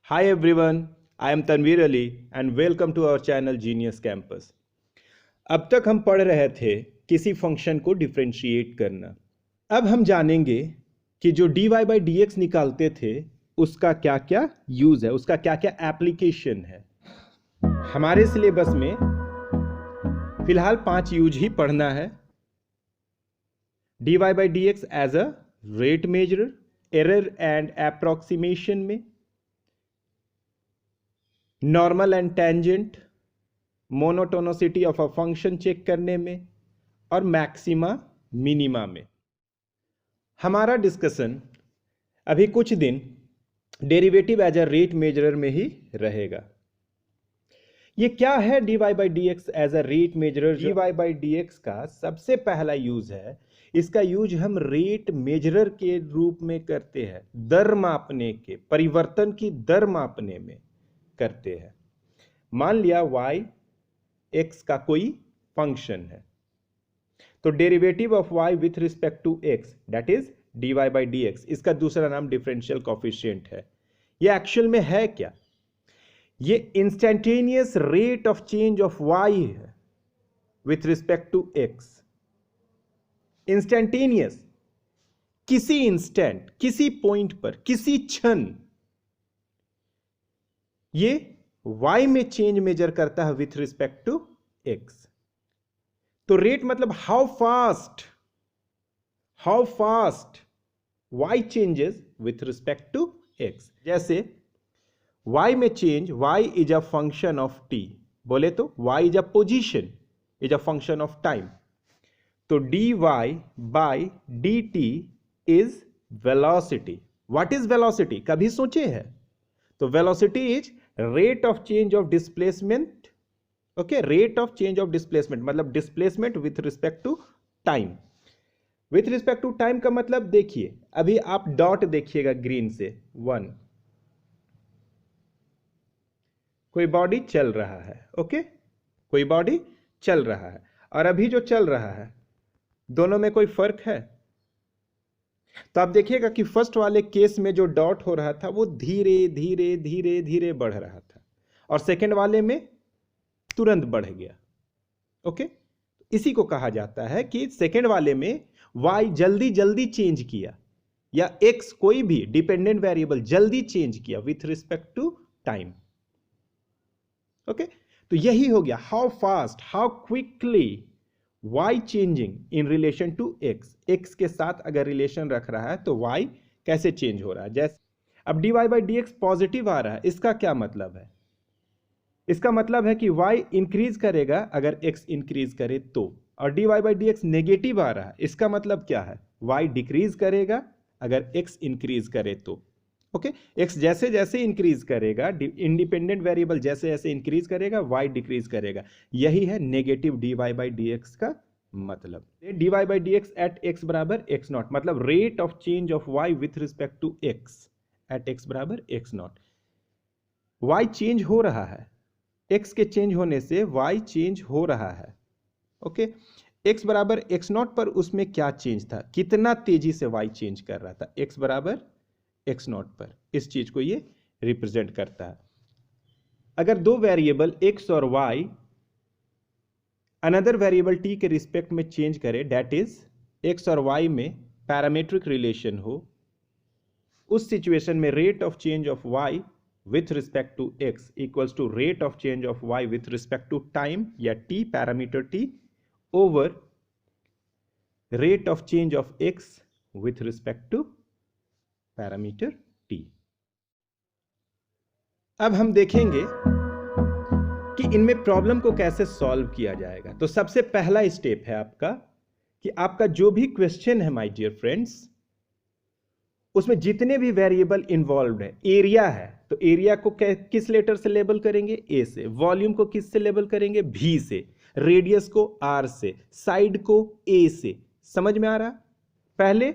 Hi everyone, I am Tanveer Ali and welcome to our channel Genius Campus. अब तक हम पढ़ रहे थे किसी फंक्शन को डिफरेंशिएट करना। अब हम जानेंगे कि जो dy बाई डी एक्स निकालते थे उसका क्या क्या यूज है, उसका क्या क्या एप्लीकेशन है। हमारे सिलेबस में फिलहाल 5 यूज ही पढ़ना है। dy by d x as a rate measurer, error and approximation में, normal and tangent, monotonicity of a function check करने में, और मैक्सिमा मिनिमा में। हमारा डिस्कशन अभी कुछ दिन derivative as a rate measurer में ही रहेगा। ये क्या है dy by d x as a rate measurer? dy by d x का सबसे पहला यूज है, इसका यूज हम रेट मेजरर के रूप में करते हैं, दर मापने के, परिवर्तन की दर मापने में करते हैं। मान लिया y x का कोई फंक्शन है, तो derivative of y with respect to x that is dy by d x, इसका दूसरा नाम डिफरेंशियल कोफिशिएंट है। ये एक्चुअल में है क्या? ये instantaneous rate of change of y है with respect to x। Instantaneous, किसी इंस्टेंट, किसी पॉइंट पर, किसी क्षण ये y में चेंज मेजर करता है विथ रिस्पेक्ट टू x। तो रेट मतलब how fast y changes with respect to x। जैसे y में change, y is a function of t, बोले तो y is a position, is a function of time. तो dy by dt is velocity. What is velocity? कभी सोचे हैं? तो velocity is rate of change of displacement. Okay, rate of change of displacement मतलब displacement with respect to time. With respect to time का मतलब देखिए, अभी आप डॉट देखिएगा ग्रीन से 1, कोई बॉडी चल रहा है। ओके, कोई बॉडी चल रहा है, और अभी जो चल रहा है दोनों में कोई फर्क है? तो आप देखिएगा कि फर्स्ट वाले केस में जो डॉट हो रहा था वो धीरे धीरे धीरे धीरे बढ़ रहा था, और सेकेंड वाले में तुरंत बढ़ गया। ओके, इसी को कहा जाता है कि सेकेंड वाले में y जल्दी जल्दी चेंज किया, या x कोई भी डिपेंडेंट वेरिएबल जल्दी चेंज किया with respect to time. Okay, तो यही हो गया how fast, how quickly y changing in relation to x। x के साथ अगर रिलेशन रख रहा है तो y कैसे चेंज हो रहा है। जैसे अब dy by d x positive आ रहा है, इसका क्या मतलब है? इसका मतलब है कि y इंक्रीज करेगा अगर x इंक्रीज करे तो, और dy by d x negative आ रहा है, इसका मतलब क्या है? y डिक्रीज करेगा अगर x इंक्रीज करे तो। ओके, x जैसे जैसे इंक्रीज करेगा, इंडिपेंडेंट वेरिएबल जैसे जैसे इंक्रीज करेगा, y डिक्रीज करेगा। यही है negative dy by d x का मतलब। dy by d x at x बराबर x नॉट, मतलब rate of change of y with respect to x at x बराबर x नॉट। y चेंज हो रहा है, x के चेंज होने से y चेंज हो रहा है। ओके, x बराबर x नॉट पर उसमें क्या चेंज था, कितना तेजी से y चेंज कर रहा था, x बराबर x नॉट पर। इस चीज को ये रिप्रेजेंट करता है। अगर दो वेरिएबल x और y अनदर वेरिएबल t के रिस्पेक्ट में चेंज करे, दैट इज x और y में पैरामीट्रिक रिलेशन हो, उस सिचुएशन में rate of change of y with respect to x equals to rate of change of y with respect to time या t, parameter t, over rate of change of x with respect to parameter t। अब हम देखेंगे कि इनमें problem को कैसे solve किया जाएगा। तो सबसे पहला स्टेप है आपका कि आपका जो भी क्वेश्चन है माय डियर फ्रेंड्स, उसमें जितने भी वेरिएबल इन्वॉल्व है, एरिया है तो एरिया को किस लेटर से लेबल करेंगे? a से। वॉल्यूम को किस से लेबल करेंगे? v से। रेडियस को r से, साइड को a से। समझ में आ रहा? पहले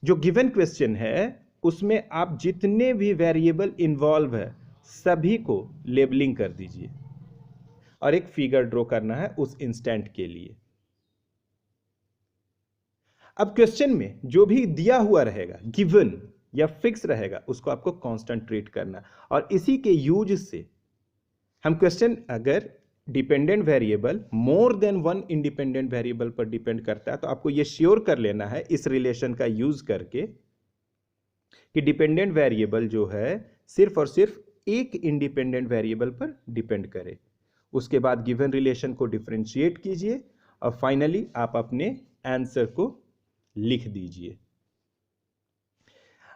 जो गिवन क्वेश्चन है उसमें आप जितने भी वेरिएबल इन्वॉल्व है सभी को लेबलिंग कर दीजिए, और एक फिगर ड्रॉ करना है उस इंस्टेंट के लिए। अब क्वेश्चन में जो भी दिया हुआ रहेगा गिवन, या फिक्स रहेगा उसको आपको कांस्टेंट ट्रीट करना। और इसी के यूज से हम क्वेश्चन, अगर dependent variable more than one independent variable पर डिपेंड करता है तो आपको यह श्योर कर लेना है इस रिलेशन का यूज करके कि डिपेंडेंट वेरिएबल जो है सिर्फ और सिर्फ एक इंडिपेंडेंट वेरिएबल पर डिपेंड करे। उसके बाद गिवन रिलेशन को डिफरेंशिएट कीजिए और फाइनली आप अपने आंसर को लिख दीजिए।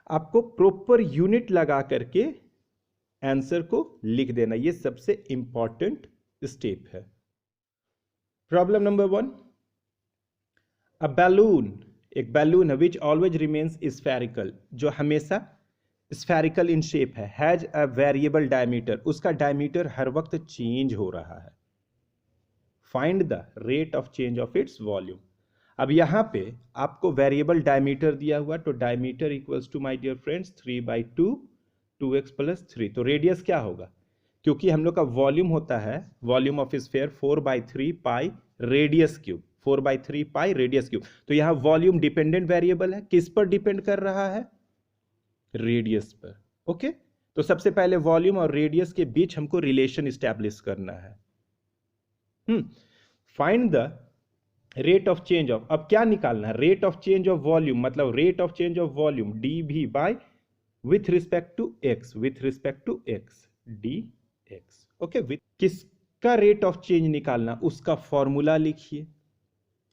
आपको प्रॉपर यूनिट लगा करके आंसर को लिख देना, यह सबसे इंपॉर्टेंट स्टेप है। प्रॉब्लम नंबर 1, अ बैलून, एक बैलून है विच ऑलवेज रिमेन्स स्फेरिकल, जो हमेशा स्फेरिकल इन शेप है, हैज अ वेरिएबल डायमीटर, उसका डायमीटर हर वक्त चेंज हो रहा है। Find the rate of change of its volume. अब यहां पे आपको वेरिएबल डायमीटर दिया हुआ, तो diameter equals to my dear friends 3/2 2x + 3। तो रेडियस क्या होगा, क्योंकि हम लोग का वॉल्यूम होता है, volume of sphere 4/3 pi radius cube, 4/3 pi radius cube. तो यहां वॉल्यूम डिपेंडेंट वेरिएबल है, किस पर डिपेंड कर रहा है, रेडियस पर। ओके, तो सबसे पहले वॉल्यूम और रेडियस के बीच हमको रिलेशन स्टैब्लिश करना है। Find the rate of change of, अब क्या निकालना है, rate of change of volume, मतलब rate of change of volume dv by with respect to x, with respect to x dx। Okay, with किसका rate of change निकालना उसका formula लिखिए,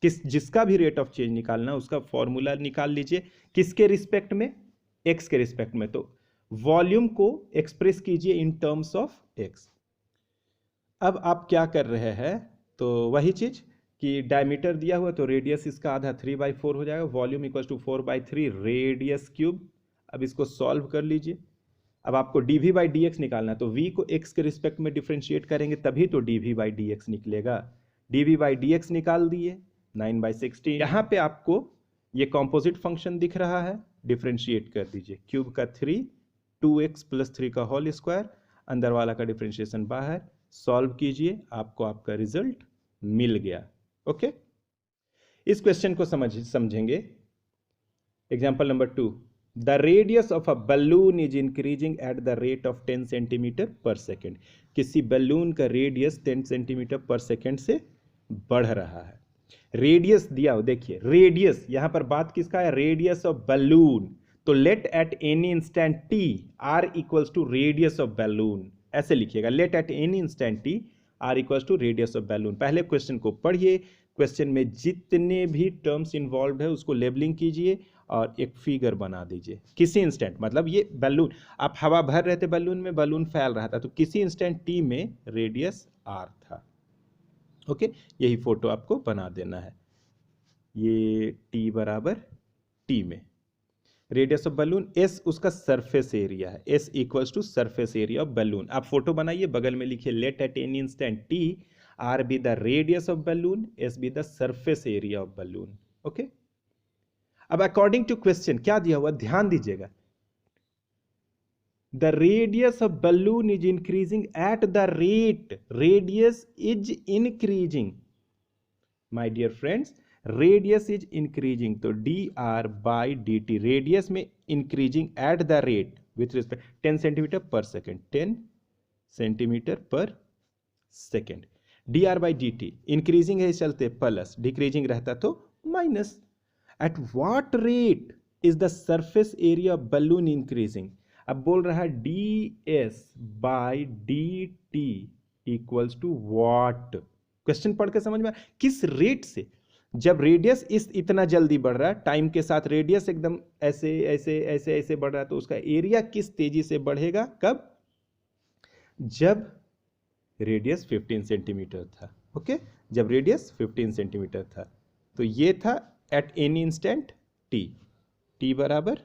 जिसका भी रेट ऑफ चेंज निकालना उसका फॉर्मूला निकाल लीजिए, किसके रिस्पेक्ट में, x के रिस्पेक्ट में। तो वॉल्यूम को एक्सप्रेस कीजिए इन टर्म्स ऑफ x। अब आप क्या कर रहे हैं, तो वही चीज कि डायमीटर दिया हुआ तो रेडियस इसका आधा 3/4 हो जाएगा, volume equal to 4/3 radius cube. अब इसको सॉल्व कर लीजिए। अब आपको dv/dx निकालना है, तो v को x के रिस्पेक्ट में डिफरेंशिएट करेंगे तभी तो dv/dx निकलेगा। dv/dx निकाल दिए 9/16। यहाँ पे आपको ये कॉम्पोजिट फंक्शन दिख रहा है, डिफरेंशिएट कर दीजिए, क्यूब का 3 2x + 3 का होल स्क्वायर, अंदर वाला का डिफरेंशिएशन बाहर, सॉल्व कीजिए, आपको आपका रिजल्ट मिल गया। ओके, इस क्वेश्चन को समझेंगे। Example number 2, the radius of a balloon is increasing at the rate of 10 centimetre per second. किसी बलून का रेडियस 10 सेंटीमीटर पर सेकेंड से बढ़ रहा है। रेडियस दिया हो, देखिए रेडियस, यहां पर बात किसका है, रेडियस ऑफ बलून। तो let at any instant t r equals to radius of balloon, ऐसे लिखिएगा, let at any instant t r equals to radius of balloon. पहले क्वेश्चन को पढ़िए, क्वेश्चन में जितने भी टर्म्स इन्वॉल्व है उसको लेबलिंग कीजिए और एक फिगर बना दीजिए। किसी इंस्टेंट, मतलब ये बैलून, आप हवा भर रहे थे बैलून में, बैलून फैल रहा था, तो किसी इंस्टेंट t में रेडियस r था। ओके, यही फोटो आपको बना देना है, ये t बराबर t में रेडियस ऑफ बलून, s उसका सरफेस एरिया है, s equals to surface area of balloon. आप फोटो बनाइए, बगल में लिखिए let at any instant t r be the radius of balloon, s be the surface area of balloon. Okay, अब according to question क्या दिया हुआ, ध्यान दीजिएगा, the radius of balloon is increasing at the rate, radius is increasing, my dear friends, radius is increasing, तो dr/dt, radius में increasing at the rate with respect 10 centimetre per second, 10 centimetre per second. dr/dt increasing है इस चलते plus, decreasing रहता तो minus. At what rate is the surface area of balloon increasing. अब बोल रहा है ds/dt equals to what, question पढ़ के समझ में, किस रेट से, जब रेडियस इतना जल्दी बढ़ रहा है, टाइम के साथ रेडियस एकदम ऐसे ऐसे ऐसे ऐसे बढ़ रहा है, तो उसका एरिया किस तेजी से बढ़ेगा, कब, जब रेडियस 15 सेंटीमीटर था। ओके, जब रेडियस 15 सेंटीमीटर था, तो ये था एट एनी इंस्टेंट t बराबर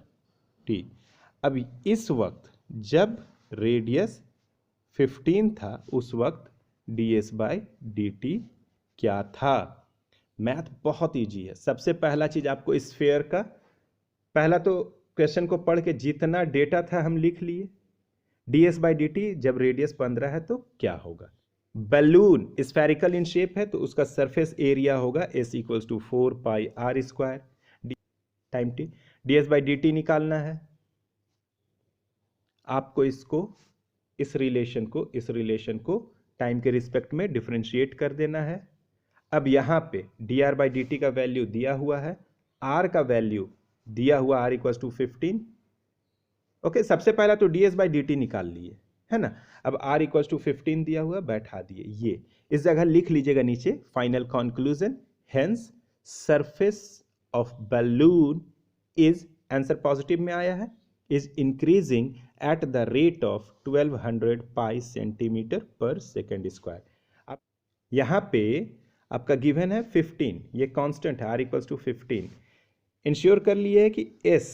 t। अब इस वक्त जब रेडियस 15 था, उस वक्त ds/dt क्या था। मैथ बहुत इजी है। सबसे पहला चीज आपको स्फीयर का, पहला तो क्वेश्चन को पढ़ के जितना डेटा था हम लिख लिए, ds/dt जब रेडियस 15 है तो क्या होगा, बलून स्फेरिकल इन शेप है तो उसका सरफेस एरिया होगा s equals to 4 pi r square time t, ds/dt निकालना है, आपको इस रिलेशन को टाइम के रिस्पेक्ट में डिफरेंशिएट कर देना है। अब यहाँ पे dr/dt का वैल्यू दिया हुआ है, r का वैल्यू दिया हुआ r इक्वल्स टू 15। ओके, सबसे पहला तो ds/dt निकाल लिए, है ना। अब r इक्वल्स टू 15 दिया हुआ, बैठा दिए। ये इस जगह लिख लीजिएगा नीचे, final conclusion, hence surface of balloon is, answer positive में आया है, is increasing at the rate of 1200 pi centimetre per second square. अब यहाँ पे आपका गिवन है 15, ये कांस्टेंट है, r इक्वल्स टू 15। इंश्योर कर लिए है कि s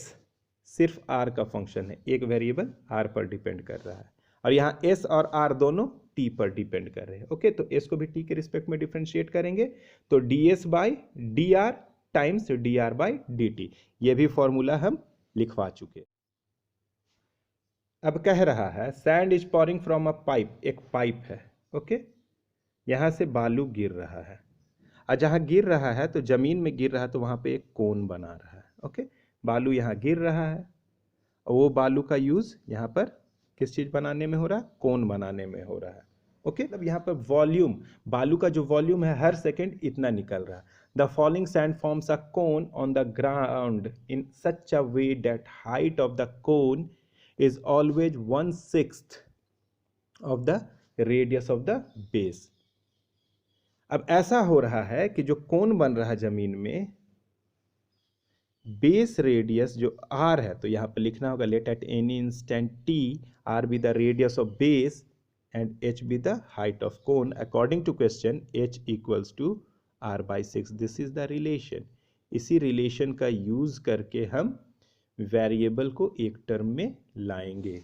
सिर्फ r का फंक्शन है, एक वेरिएबल r पर डिपेंड कर रहा है, और यहाँ s और r दोनों t पर डिपेंड कर रहे हैं। ओके, तो s को भी t के रिस्पेक्ट में डिफरेंशिएट करेंगे, तो ds/dr टाइम्स dr/dt, ये भी फॉर्मूला हम लिखवा चुके। अब कह रहा है sand is pouring from a pipe, एक पाइप है। ओके, यहाँ से बालू गिर रहा है, और जहाँ गिर रहा है तो जमीन में गिर रहा है, तो वहाँ पे एक कोन बना रहा है। ओके, बालू यहाँ गिर रहा है, और वो बालू का यूज यहाँ पर किस चीज बनाने में हो रहा है, कोन बनाने में हो रहा है। ओके, अब यहाँ पर वॉल्यूम, बालू का जो वॉल्यूम है हर सेकेंड इतना निकल रहा है। The following sand forms a cone on the ground in such a way that height of the cone is always 1/6 of the radius of the base। अब ऐसा हो रहा है कि जो कोन बन रहा है जमीन में, बेस रेडियस जो r है, तो यहां पर लिखना होगा let at any instant t r be the radius of base and h be the height of cone according to question h equals to r/6। This is the relation. इसी relation का use करके हम variable को एक term में लाएंगे।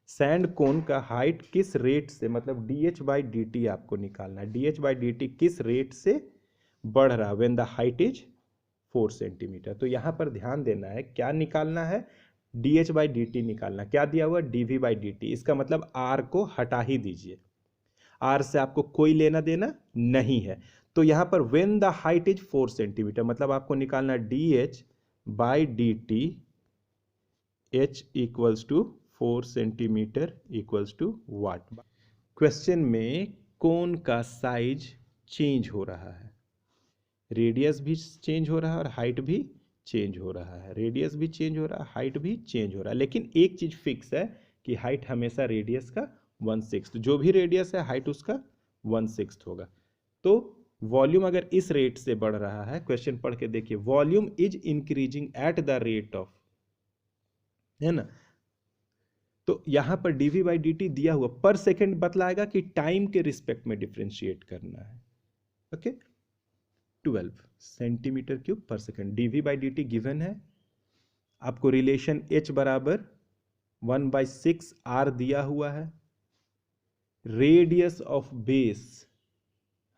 Sand कोन का height किस रेट से, मतलब dh/dt आपको निकालना है, dh/dt किस रेट से बढ़ रहा है, when the height is 4 centimetre. तो यहां पर ध्यान देना है, क्या निकालना है, dh/dt निकालना। क्या दिया हुआ, dv/dt, इसका मतलब r को हटा ही दीजिए, r से आपको कोई लेना देना नहीं है। तो यहां पर when the height is 4 centimetre, मतलब आपको निकालना dh/dt h equals to 4 centimetre equals to what. Question में कोन का साइज चेंज हो रहा है, रेडियस भी चेंज हो रहा है और हाइट भी चेंज हो रहा है, रेडियस भी चेंज हो रहा है, हाइट भी चेंज हो रहा है, लेकिन एक चीज फिक्स है कि हाइट हमेशा रेडियस का 1/6, जो भी रेडियस है हाइट उसका 1/6 होगा। तो वॉल्यूम अगर इस रेट से बढ़ रहा है, क्वेश्चन पढ़ के देखिए, volume is increasing at the rate of, है ना। तो यहां पर dv/dt दिया हुआ पर सेकेंड बतलाएगा कि टाइम के रिस्पेक्ट में डिफरेंशिएट करना है। ओके, 12 सेंटीमीटर क्यूब पर सेकेंड, dv/dt गिवन है, आपको रिलेशन h बराबर 1/6 r दिया हुआ है, रेडियस ऑफ बेस,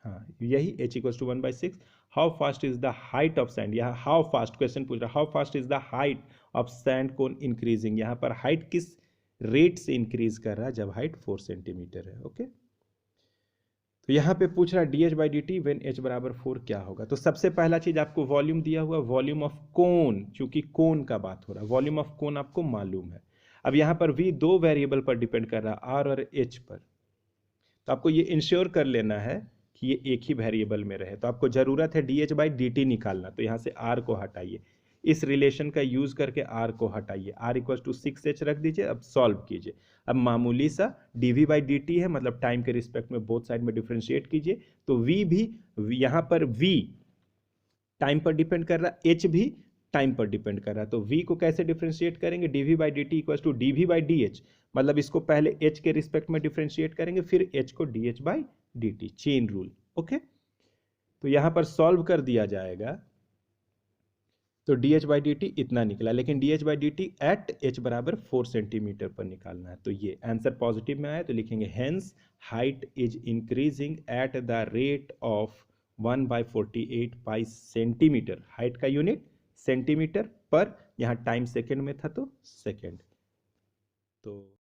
हाँ यही h equals to 1/6। How fast is the height of sand, यहाँ हाउ फास्ट क्वेश्चन पूछ रहा है, how fast is the height of sand cone increasing, यहाँ पर हाइट किस रेट से इंक्रीज कर रहा है, जब हाइट 4 सेंटीमीटर है। ओके, तो यहाँ पे पूछ रहा है dh/dt व्हेन h बराबर 4 क्या होगा। तो सबसे पहला चीज आपको वॉल्यूम दिया हुआ, वॉल्यूम ऑफ कोन, चूंकि कोन का बात हो रहा है, वॉल्यूम ऑफ कोन आपको मालूम है। अब यहाँ पर v दो वेरिएबल पर डिपेंड कर रहा है, r और h पर, तो आपको ये इंश्योर कर लेना है कि ये एक ही वेरिएबल में रहे। तो आपको जरूरत है dh/dt निकालना, तो यहाँ से r को हटाइए, इस रिलेशन का यूज करके r को हटाइए, r इक्वल टू 6h रख दीजिए। अब सॉल्व कीजिए, अब मामूली सा dv/dt है, मतलब टाइम के रिस्पेक्ट में बोथ साइड में डिफरेंशिएट कीजिए, तो v भी, यहाँ पर v टाइम पर डिपेंड कर रहा है, h भी टाइम पर डिपेंड कर रहा है, तो v को कैसे डिफरेंशिएट करेंगे, dv/dt इक्वल टू dv/dh, मतलब इसको पहले h के रिस्पेक्ट में डिफरेंशिएट करेंगे, फिर h को dh/dt, चेन रूल। ओके, तो यहां पर सॉल्व कर दिया जाएगा, तो dh/dt इतना निकला, लेकिन dh/dt एट h बराबर 4 सेंटीमीटर पर निकालना है। तो ये आंसर पॉजिटिव में आया, तो लिखेंगे hence height is increasing at the rate of 1/48 pi centimetre, height का यूनिट सेंटीमीटर पर, यहाँ टाइम सेकेंड में था तो सेकेंड। तो